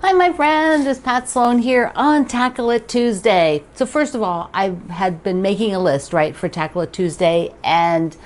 Hi my friend, it's Pat Sloan here on Tackle It Tuesday. So first of all, I had been making a list, right, for Tackle It Tuesday, and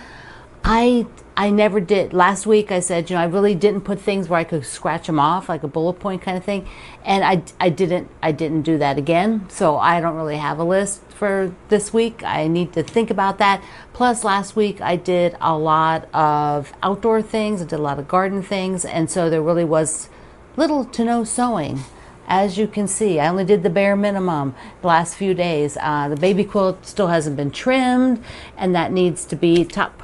I never did. Last week I said, I really didn't put things where I could scratch them off, like a bullet point kind of thing, and I didn't do that again. So I don't really have a list for this week. I need to think about that. Plus last week I did a lot of outdoor things, I did a lot of garden things, and so there really was little to no sewing. As you can see, I only did the bare minimum the last few days. The baby quilt still hasn't been trimmed, and that needs to be top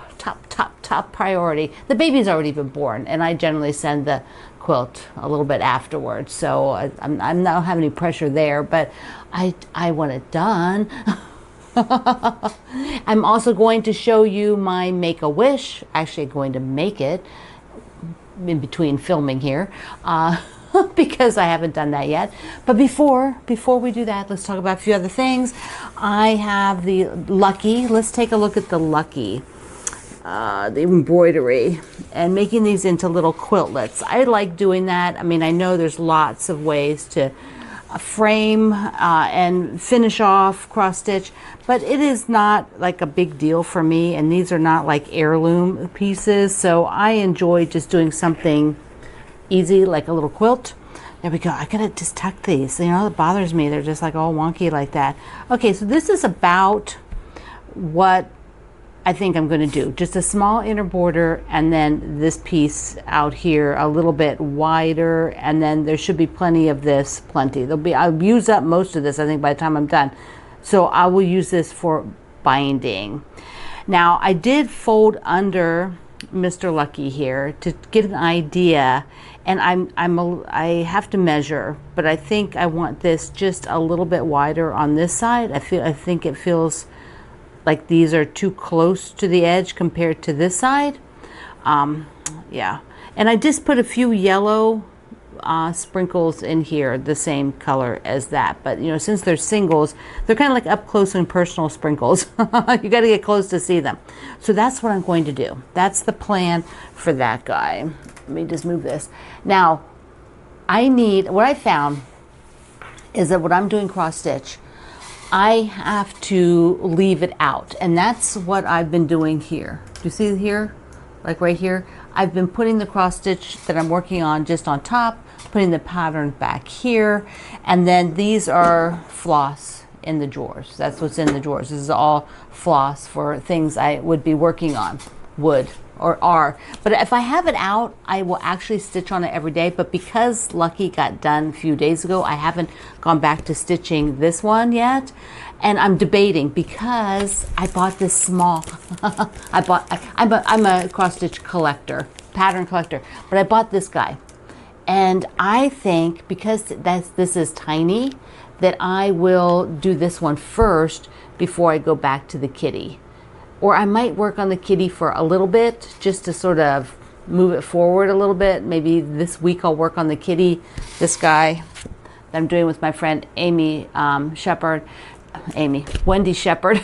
priority. The baby's already been born, and I generally send the quilt a little bit afterwards, so I'm not having any pressure there, but I want it done. I'm also going to show you my Make-A-Wish. Actually going to make it in between filming here, because I haven't done that yet. But before we do that, let's talk about a few other things. I have the Lucky. Let's take a look at the Lucky, the embroidery, and making these into little quiltlets. I like doing that. I mean, I know there's lots of ways to frame and finish off cross stitch, but it is not like a big deal for me, and these are not like heirloom pieces, so I enjoy just doing something easy like a little quilt. There we go. I gotta just tuck these, it bothers me, they're just like all wonky like that. Okay, so this is about what I think I'm going to do. Just a small inner border, and then this piece out here a little bit wider, and then there should be plenty of this. I'll use up most of this, I think, by the time I'm done. So I will use this for binding. Now I did fold under Mr. Lucky here to get an idea, and I have to measure, but I think I want this just a little bit wider on this side. I think it feels like these are too close to the edge compared to this side. Yeah, and I just put a few yellow sprinkles in here, the same color as that, but since they're singles, they're kind of like up close and personal sprinkles. You got to get close to see them. So that's what I'm going to do. That's the plan for that guy. Let me just move this. Now what I found is that when I'm doing cross stitch, I have to leave it out, and that's what I've been doing here. Do you see here? Like right here, I've been putting the cross stitch that I'm working on just on top, putting the pattern back here, and then these are floss in the drawers. That's what's in the drawers. This is all floss for things I would be working on, would or are. But if I have it out, I will actually stitch on it every day. But because Lucky got done a few days ago, I haven't gone back to stitching this one yet. And I'm debating, because I bought this small, I'm a cross stitch collector, pattern collector, but I bought this guy. And I think because this is tiny, that I will do this one first before I go back to the kitty. Or I might work on the kitty for a little bit, just to sort of move it forward a little bit. Maybe this week I'll work on the kitty, this guy that I'm doing with my friend Wendy Shepherd.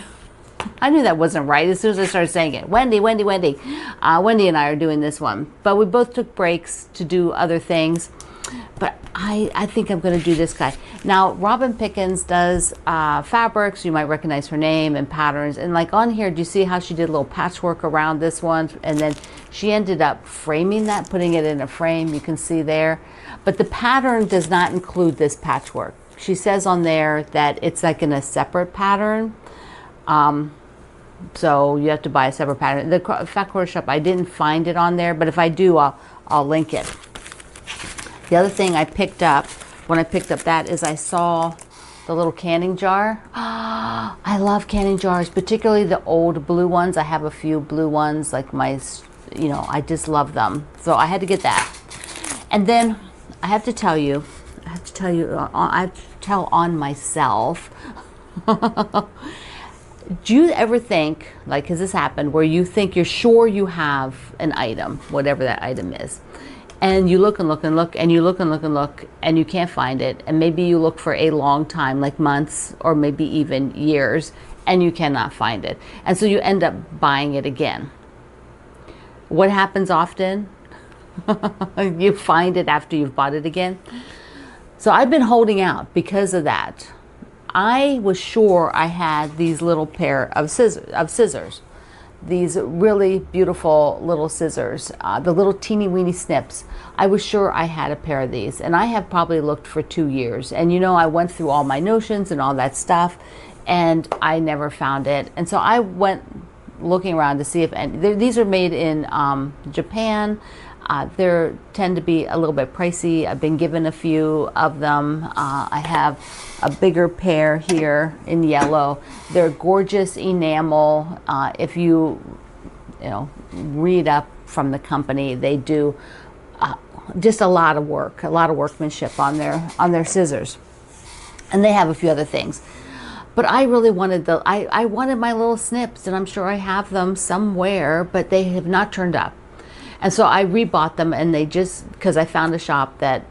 I knew that wasn't right as soon as I started saying it. Wendy. Wendy and I are doing this one. But we both took breaks to do other things. But I think I'm going to do this guy. Now, Robin Pickens does fabrics. You might recognize her name, and patterns. And like on here, do you see how she did a little patchwork around this one? And then she ended up framing that, putting it in a frame. You can see there. But the pattern does not include this patchwork. She says on there that it's like in a separate pattern. So you have to buy a separate pattern. The Fat Quarter Shop, I didn't find it on there, but if I do, I'll link it. The other thing I picked up when I picked up that is I saw the little canning jar. I love canning jars, particularly the old blue ones. I have a few blue ones, like I just love them. So I had to get that. And then I have to tell you, I have to tell on myself. Do you ever think, like, has this happened, where you think you're sure you have an item, whatever that item is, and you look and look and look, and you look and look and look, and you can't find it, and maybe you look for a long time, like months or maybe even years, and you cannot find it, and so you end up buying it again? What happens often? You find it after you've bought it again. So I've been holding out because of that. I was sure I had these little pair of scissors, these really beautiful little scissors, the little teeny weeny snips. I was sure I had a pair of these, and I have probably looked for 2 years. And you know, I went through all my notions and all that stuff, and I never found it. And so I went looking around to see if these are made in Japan. They tend to be a little bit pricey. I've been given a few of them. I have a bigger pair here in yellow. They're gorgeous enamel. If you read up from the company, they do just a lot of work, a lot of workmanship on their scissors, and they have a few other things. But I really wanted I wanted my little snips, and I'm sure I have them somewhere, but they have not turned up. And so I rebought them, and they just, because I found a shop that,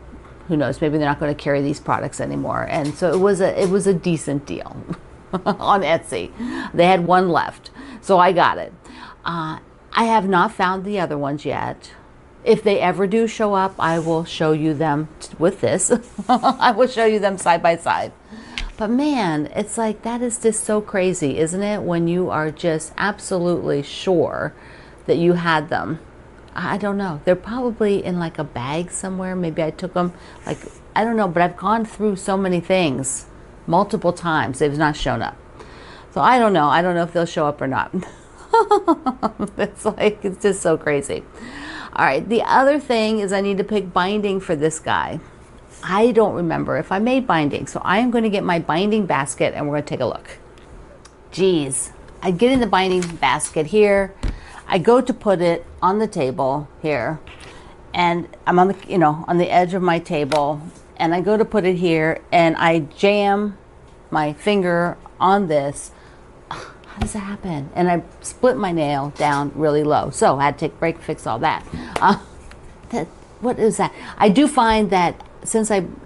who knows, maybe they're not going to carry these products anymore. And so it was a decent deal on Etsy. They had one left, so I got it. I have not found the other ones yet. If they ever do show up, I will show you them with this. I will show you them side by side. But man, it's like, that is just so crazy, isn't it? When you are just absolutely sure that you had them. I don't know. They're probably in like a bag somewhere. Maybe I took them, like, I don't know, but I've gone through so many things multiple times. They've not shown up. So I don't know. I don't know if they'll show up or not. It's just so crazy. All right. The other thing is I need to pick binding for this guy. I don't remember if I made binding. So I am going to get my binding basket, and we're going to take a look. Geez. I get in the binding basket here. I go to put it on the table here, and I'm on the edge of my table, and I go to put it here, and I jam my finger on this. How does that happen? And I split my nail down really low. So I had to take a break, fix all that. What is that? I do find that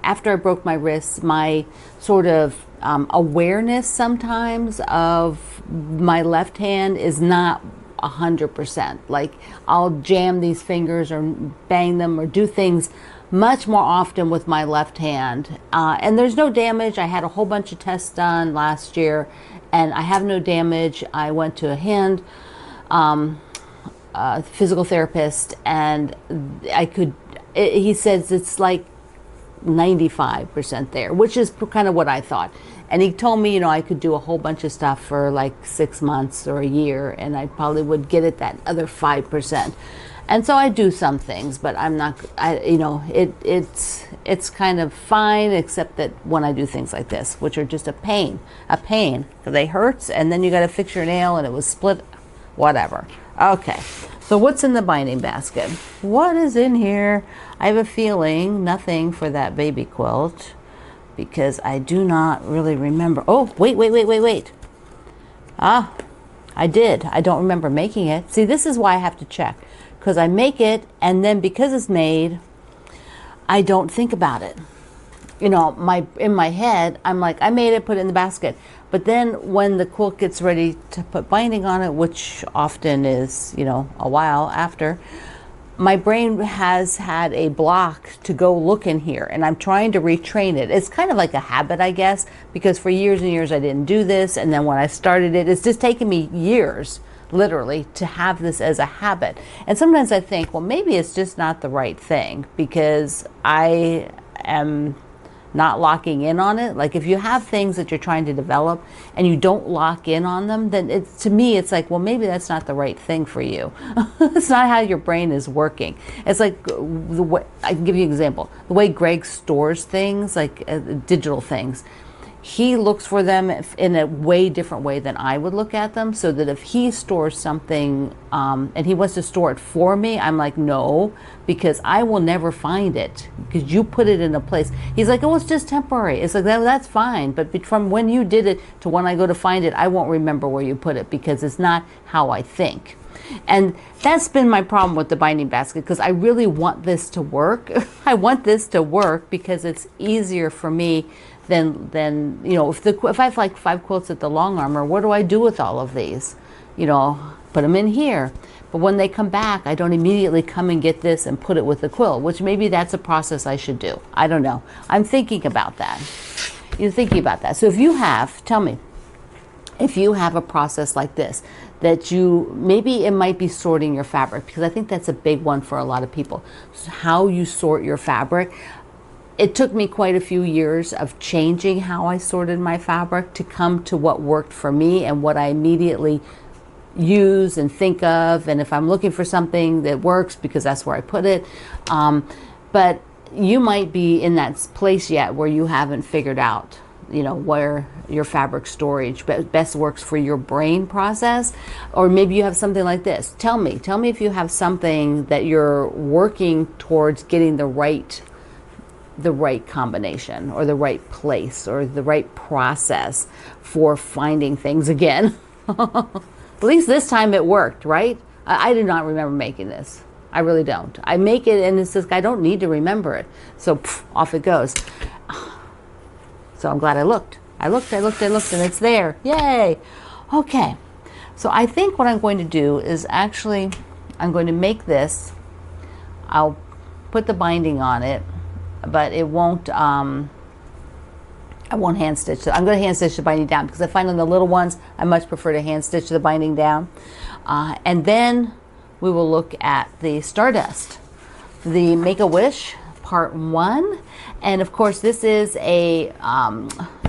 after I broke my wrist, my sort of awareness sometimes of my left hand is not 100%. Like, I'll jam these fingers or bang them or do things much more often with my left hand. And there's no damage. I had a whole bunch of tests done last year, and I have no damage. I went to a hand physical therapist, and he says it's like 95% there, which is kind of what I thought. And he told me, I could do a whole bunch of stuff for like 6 months or a year, and I probably would get it that other 5%. And so I do some things, but I'm not, it's kind of fine, except that when I do things like this, which are just a pain, because they hurt, and then you got to fix your nail, and it was split, whatever. Okay, so what's in the binding basket? What is in here? I have a feeling nothing for that baby quilt, because I do not really remember. Oh, wait. I did. I don't remember making it. See, this is why I have to check, because I make it, and then because it's made, I don't think about it. In my head, I'm like, I made it, put it in the basket. But then when the quilt gets ready to put binding on it, which often is, a while after, my brain has had a block to go look in here, and I'm trying to retrain it. It's kind of like a habit, I guess, because for years and years I didn't do this, and then when I started it, it's just taken me years, literally, to have this as a habit. And sometimes I think, well, maybe it's just not the right thing, because I am not locking in on it. Like, if you have things that you're trying to develop and you don't lock in on them, then to me it's like, well, maybe that's not the right thing for you. It's not how your brain is working. It's like the way, I can give you an example, the way Greg stores things, like digital things. He looks for them in a way different way than I would look at them, so that if he stores something and he wants to store it for me, I'm like, no, because I will never find it, because you put it in a place. He's like, oh, it's just temporary. It's like, that's fine, but from when you did it to when I go to find it, I won't remember where you put it, because it's not how I think. And that's been my problem with the binding basket, because I really want this to work. I want this to work because it's easier for me than if I have like 5 quilts at the long armor, what do I do with all of these? Put them in here. But when they come back, I don't immediately come and get this and put it with the quilt, which maybe that's a process I should do. I don't know. I'm thinking about that. You're thinking about that. So if you have, tell me, if you have a process like this, that you, maybe it might be sorting your fabric, because I think that's a big one for a lot of people. So how you sort your fabric. It took me quite a few years of changing how I sorted my fabric to come to what worked for me and what I immediately use and think of, and if I'm looking for something that works because that's where I put it. But you might be in that place yet where you haven't figured out, you know, where your fabric storage best works for your brain process. Or maybe you have something like this. Tell me if you have something that you're working towards getting the right combination, or the right place, or the right process for finding things again. At least this time it worked, right? I do not remember making this. I really don't. I make it and it's just, I don't need to remember it. So off it goes. So I'm glad I looked. I looked and it's there. Yay. Okay. So I think what I'm going to do is actually, I'm going to make this. I'll put the binding on it, but it won't, I won't hand stitch. I'm going to hand stitch the binding down, because I find on the little ones, I much prefer to hand stitch the binding down. And then we will look at the Stardust, the Make-A-Wish Part 1. And of course, this is a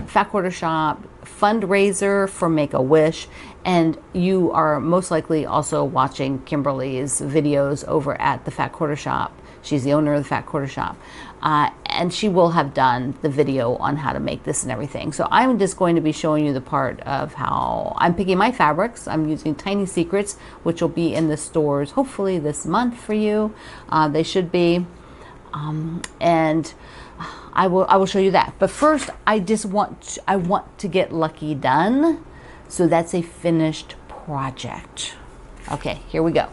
Fat Quarter Shop fundraiser for Make-A-Wish. And you are most likely also watching Kimberly's videos over at the Fat Quarter Shop. She's the owner of the Fat Quarter Shop. And she will have done the video on how to make this and everything. So I'm just going to be showing you the part of how I'm picking my fabrics. I'm using Tiny Secrets, which will be in the stores hopefully this month for you. They should be. And I will show you that. But first, I want to get Lucky done. So that's a finished project. Okay, here we go.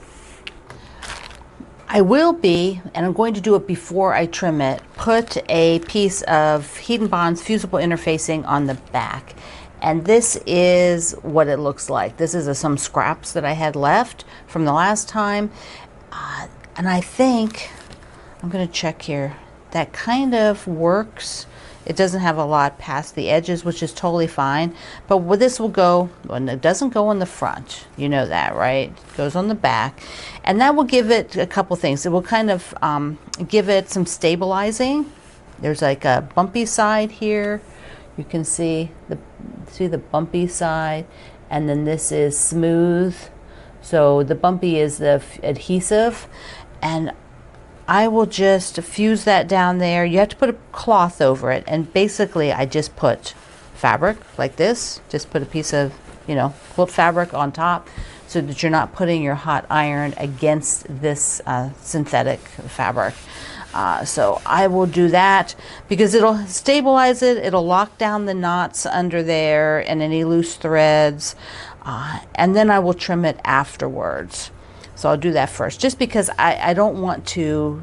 I will be, and I'm going to do it before I trim it, put a piece of Heat and Bond's fusible interfacing on the back. And this is what it looks like. This is some scraps that I had left from the last time. And I think, I'm going to check here, that kind of works. It doesn't have a lot past the edges, which is totally fine. But this will go, well, it doesn't go on the front. You know that, right? It goes on the back. And that will give it a couple things. It will kind of give it some stabilizing. There's like a bumpy side here. You can see the bumpy side. And then this is smooth. So the bumpy is the adhesive. And I will just fuse that down there. You have to put a cloth over it, and basically I just put fabric like this. Just put a piece of, you know, quilt fabric on top, so that you're not putting your hot iron against this synthetic fabric. So I will do that because it'll stabilize it. It'll lock down the knots under there and any loose threads, and then I will trim it afterwards. So I'll do that first, just because I don't want to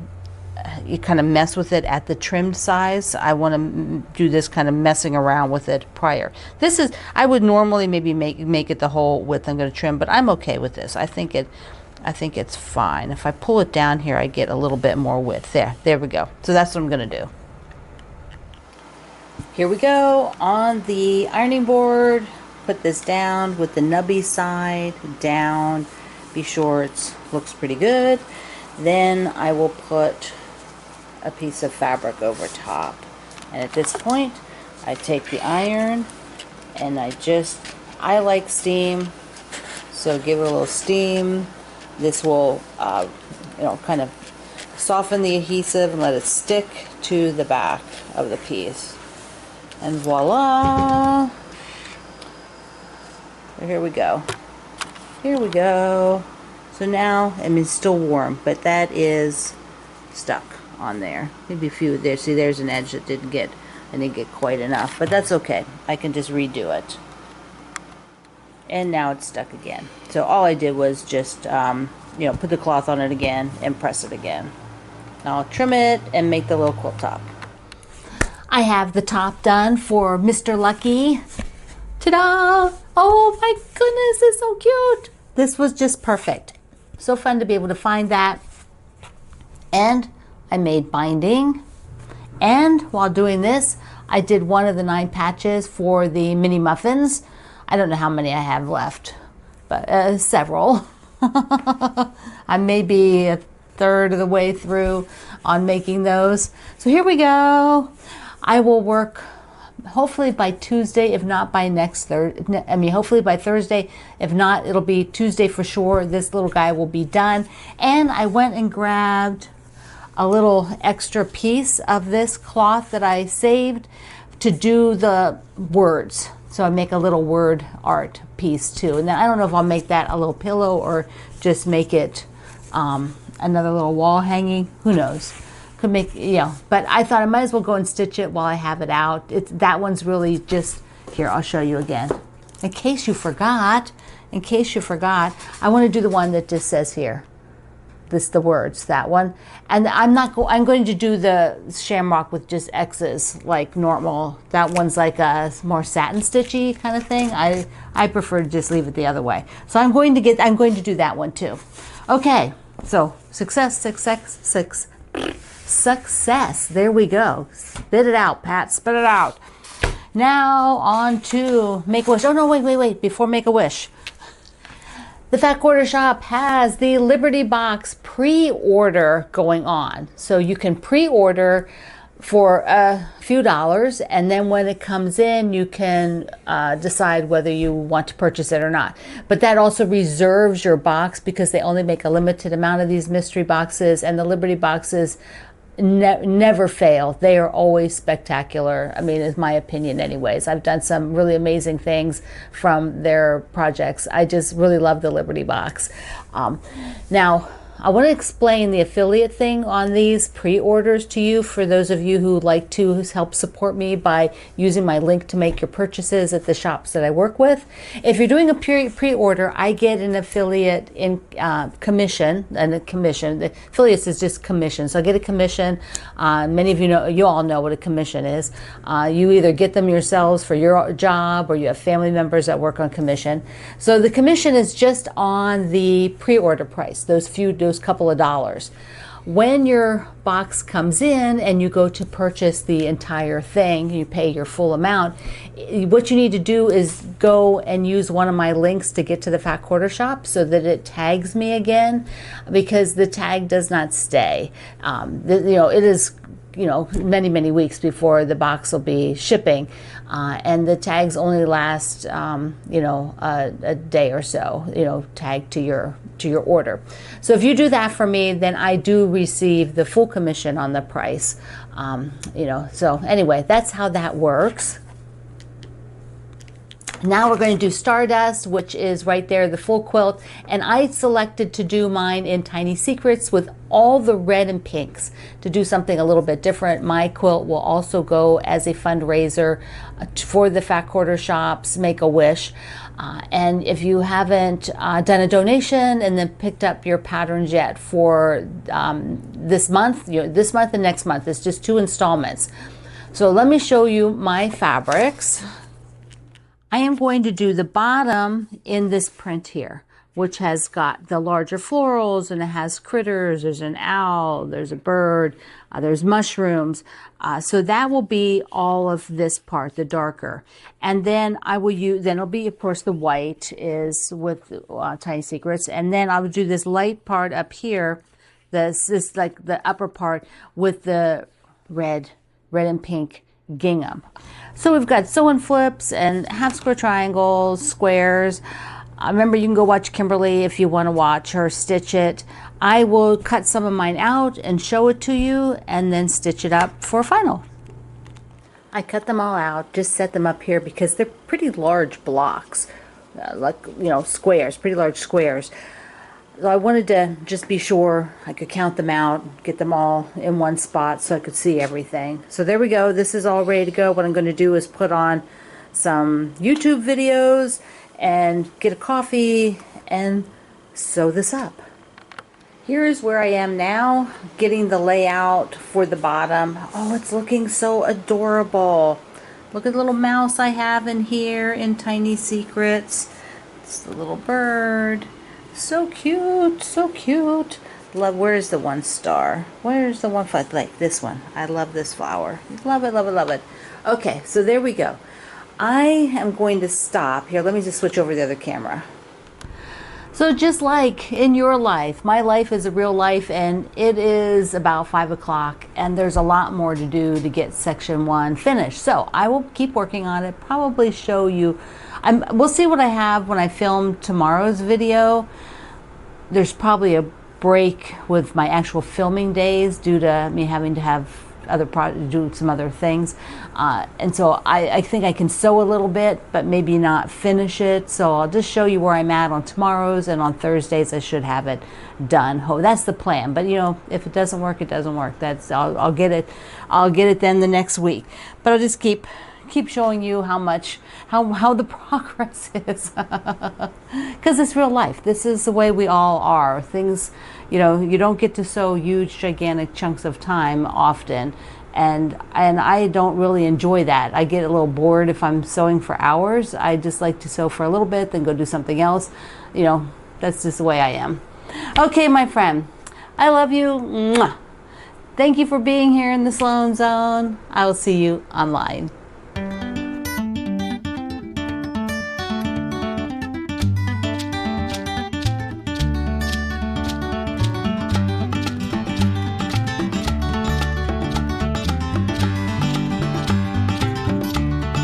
you kind of mess with it at the trimmed size. I want to do this kind of messing around with it prior. This is, I would normally maybe make it the whole width I'm going to trim, but I'm okay with this. I think it's fine. If I pull it down here, I get a little bit more width. There we go. So that's what I'm going to do. Here we go on the ironing board. Put this down with the nubby side down. Be sure it looks pretty good. Then I will put a piece of fabric over top. And at this point, I take the iron and I like steam, so give it a little steam. This will, kind of soften the adhesive and let it stick to the back of the piece. And voila! So here we go. Here we go. So now, I mean, it's still warm, but that is stuck on there. Maybe a few there. See, there's an edge that I didn't get quite enough, but that's okay. I can just redo it. And now it's stuck again. So all I did was just, put the cloth on it again and press it again. Now I'll trim it and make the little quilt top. I have the top done for Mr. Lucky. Ta-da! Oh my goodness, it's so cute. This was just perfect. So fun to be able to find that. And I made binding. And while doing this, I did one of the 9 patches for the mini muffins. I don't know how many I have left, but several. I may be a third of the way through on making those. So here we go. I will work hopefully by Tuesday, if not by next Thursday. I mean, hopefully by Thursday. If not, it'll be Tuesday for sure. This little guy will be done. And I went and grabbed a little extra piece of this cloth that I saved to do the words. So I make a little word art piece too. And then I don't know if I'll make that a little pillow or just make it another little wall hanging. Who knows? Could make, you know, but I thought I might as well go and stitch it while I have it out. That one's really just, here, I'll show you again. In case you forgot, I want to do the one that just says here. The words, that one. And I'm going to do the shamrock with just X's like normal. That one's like a more satin stitchy kind of thing. I prefer to just leave it the other way. So I'm going to do that one too. Okay, so success. There we go. Spit it out, Pat, spit it out. Now on to Make-A-Wish. Oh no, wait, before Make-A-Wish. The Fat Quarter Shop has the Liberty Box pre-order going on. So you can pre-order for a few dollars, and then when it comes in, you can decide whether you want to purchase it or not. But that also reserves your box because they only make a limited amount of these mystery boxes, and the Liberty boxes never fail. They are always spectacular. I mean, it's my opinion anyways. I've done some really amazing things from their projects. I just really love the Liberty box. Now, I want to explain the affiliate thing on these pre-orders to you for those of you who like to help support me by using my link to make your purchases at the shops that I work with. If you're doing a pre-order, I get an affiliate in commission, and a commission. The affiliates is just commission, so I get a commission. Many of you all know what a commission is. You either get them yourselves for your job, or you have family members that work on commission. So the commission is just on the pre-order price, those couple of dollars. When your box comes in and you go to purchase the entire thing, you pay your full amount, what you need to do is go and use one of my links to get to the Fat Quarter Shop so that it tags me again, because the tag does not stay. It is many weeks before the box will be shipping, and the tags only last a day or so, tagged to your order. So if you do that for me, then I do receive the full commission on the price. So anyway, that's how that works. Now we're going to do Stardust, which is right there, the full quilt. And I selected to do mine in Tiny Secrets with all the red and pinks to do something a little bit different. My quilt will also go as a fundraiser for the Fat Quarter Shop's Make-A-Wish. And if you haven't done a donation and then picked up your patterns yet for this month, this month and next month, it's just 2 installments. So let me show you my fabrics. I am going to do the bottom in this print here, which has got the larger florals, and it has critters. There's an owl, there's a bird, there's mushrooms. So that will be all of this part, the darker. And then I will use, then it'll be, of course, the white is with Tiny Secrets. And then I will do this light part up here, this like the upper part with the red and pink gingham. So we've got sew and flips and half square triangles, squares. Remember, you can go watch Kimberly if you want to watch her stitch it. I will cut some of mine out and show it to you, and then stitch it up for final. I cut them all out, just set them up here because they're pretty large blocks, squares, pretty large squares. So I wanted to just be sure I could count them out, get them all in one spot so I could see everything. So there we go. This is all ready to go. What I'm going to do is put on some YouTube videos and get a coffee and sew this up. Here's where I am now, getting the layout for the bottom. Oh, it's looking so adorable. Look at the little mouse I have in here in Tiny Secrets. It's the little bird. So cute, so cute. Love, where's the one star? Where's the one flower? Like this one. I love this flower. Love it, love it, love it. Okay, so there we go. I am going to stop here. Let me just switch over to the other camera. So just like in your life, my life is a real life, and it is about 5 o'clock, and there's a lot more to do to get section 1 finished. So I will keep working on it, probably show you. We'll see what I have when I film tomorrow's video. There's probably a break with my actual filming days due to me having to have do some other things, and so I think I can sew a little bit, but maybe not finish it. So I'll just show you where I'm at on tomorrow's, and on Thursdays I should have it done. Oh, that's the plan. But you know, if it doesn't work, it doesn't work. I'll get it then the next week. But I'll just keep showing you how the progress is, because it's real life. This is the way we all are. Things, you know, you don't get to sew huge gigantic chunks of time often, and I don't really enjoy that. I get a little bored if I'm sewing for hours. I just like to sew for a little bit, then go do something else. You know, that's just the way I am. Okay, my friend, I love you. Mwah. Thank you for being here in the Sloan Zone. I will see you online.